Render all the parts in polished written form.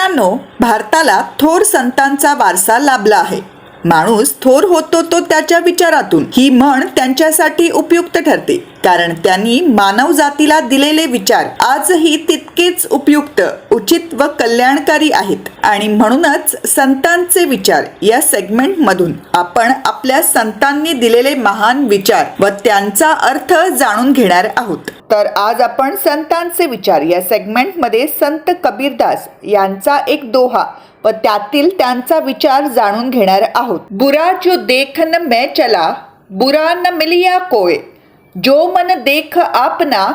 मित्रांनो, भारताला थोर संतांचा वारसा लाभला आहे. माणूस थोर होतो तो त्याच्या विचारातून. ही म्हण त्यांच्यासाठी उपयुक्त ठरते, कारण त्यांनी मानव जातीला दिलेले विचार आजही तितकेच उपयुक्त, उचित व कल्याणकारी आहेत. आणि म्हणूनच संतांचे विचार या सेगमेंटमधून आपण आपल्या संतांनी दिलेले महान विचार व त्यांचा अर्थ जाणून घेणार आहोत. तर आज आपण संतांचे विचार या सेगमेंटमध्ये संत कबीरदास यांचा एक दोहा व त्यातील त्यांचा विचार जाणून घेणार आहोत. बुरा जो देख न मैं चला, बुरा न मिलिया कोय, जो मन देख आपना,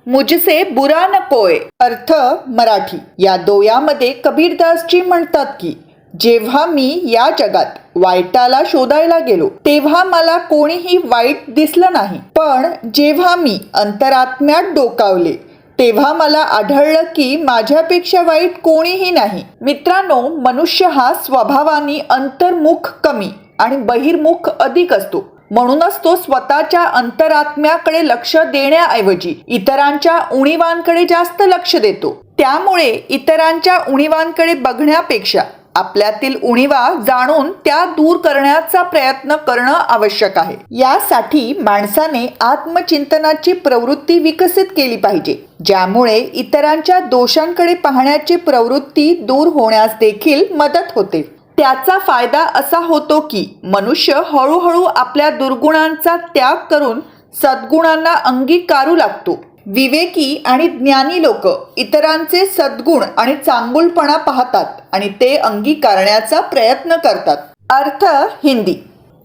मुझसे बुरा न कोय. अर्थ मराठी. या दोयामध्ये कबीरदासजी म्हणतात की जेव्हा मी या जगात वाईटाला शोधायला गेलो तेव्हा मला कोणीही वाईट दिसलं नाही, पण जेव्हा मी अंतरात्म्यात डोकावले तेव्हा मला आढळलं की माझ्यापेक्षा वाईट कोणीही नाही. मित्रांनो, मनुष्य हा स्वभावाने अंतर्मुख कमी आणि बहिर्मुख अधिक असतो. म्हणूनच तो स्वतःच्या अंतरात्म्याकडे लक्ष देण्याऐवजी इतरांच्या उणीवांकडे जास्त लक्ष देतो. त्यामुळे इतरांच्या उणीवांकडे बघण्यापेक्षा आपल्यातील उणीवा जाणून त्या दूर करण्याचा प्रयत्न करणं आवश्यक आहे. यासाठी माणसाने आत्मचिंतनाची प्रवृत्ती विकसित केली पाहिजे, ज्यामुळे इतरांच्या दोषांकडे पाहण्याची प्रवृत्ती दूर होण्यास देखील मदत होते. त्याचा फायदा असा होतो की मनुष्य हळूहळू आपल्या दुर्गुणांचा त्याग करून सद्गुणांना अंगीकारू लागतो. विवेकी आणि ज्ञानी लोक इतरांचे सद्गुण आणि चांगुलपणा पाहतात आणि ते अंगीकारण्याचा प्रयत्न करतात. अर्थ हिंदी.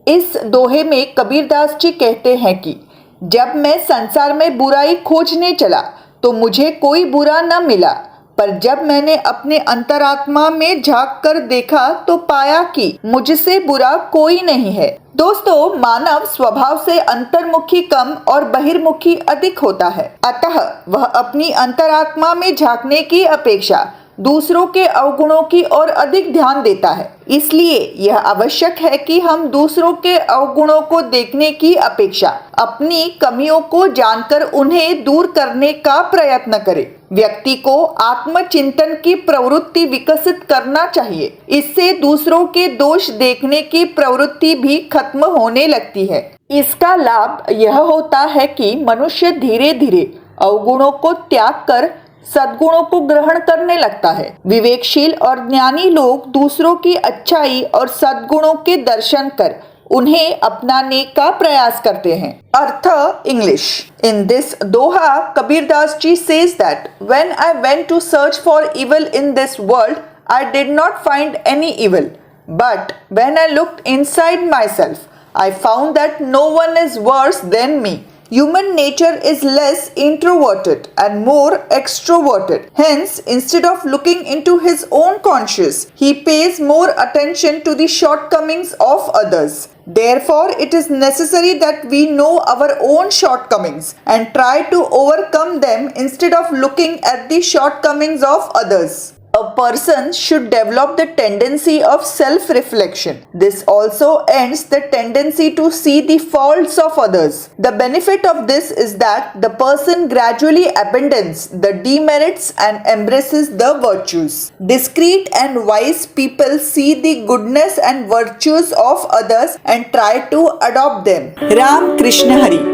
इस दोहे में कबीरदास जी कहते हैं कि जब मैं संसार में बुराई खोजने चला तो मुझे कोई बुरा न मिला, पर जब मैंने अपने अंतरात्मा में झांक कर देखा तो पाया कि मुझसे बुरा कोई नहीं है. दोस्तों, मानव स्वभाव से अंतर्मुखी कम और बहिर्मुखी अधिक होता है, अतः वह अपनी अंतरात्मा में झांकने की अपेक्षा दूसरों के अवगुणों की ओर अधिक ध्यान देता है. इसलिए यह आवश्यक है कि हम दूसरों के अवगुणों को देखने की अपेक्षा अपनी कमियों को जानकर उन्हें दूर करने का प्रयत्न करें. व्यक्ति को आत्मचिंतन की प्रवृत्ति विकसित करना चाहिए. इससे दूसरों के दोष देखने की प्रवृत्ति भी खत्म होने लगती है. इसका लाभ यह होता है कि मनुष्य धीरे धीरे अवगुणों को त्याग कर सद्गुणों को ग्रहण करने लगता है. विवेकशील और ज्ञानी लोग दूसरों की अच्छाई और सद्गुणों के दर्शन कर उन्हें अपनाने का प्रयास करते हैं. अर्थ English. In this doha, Kabirdas ji says that when I went to search for evil in this world, I did not find any evil. But when I looked inside myself, I found that no one is worse than me. Human nature is less introverted and more extroverted. Hence, instead of looking into his own conscience, he pays more attention to the shortcomings of others. Therefore, it is necessary that we know our own shortcomings and try to overcome them instead of looking at the shortcomings of others. A person should develop the tendency of self-reflection. This also ends the tendency to see the faults of others. The benefit of this is that the person gradually abandons the demerits and embraces the virtues. Discreet and wise people see the goodness and virtues of others and try to adopt them. Ram Krishna Hari.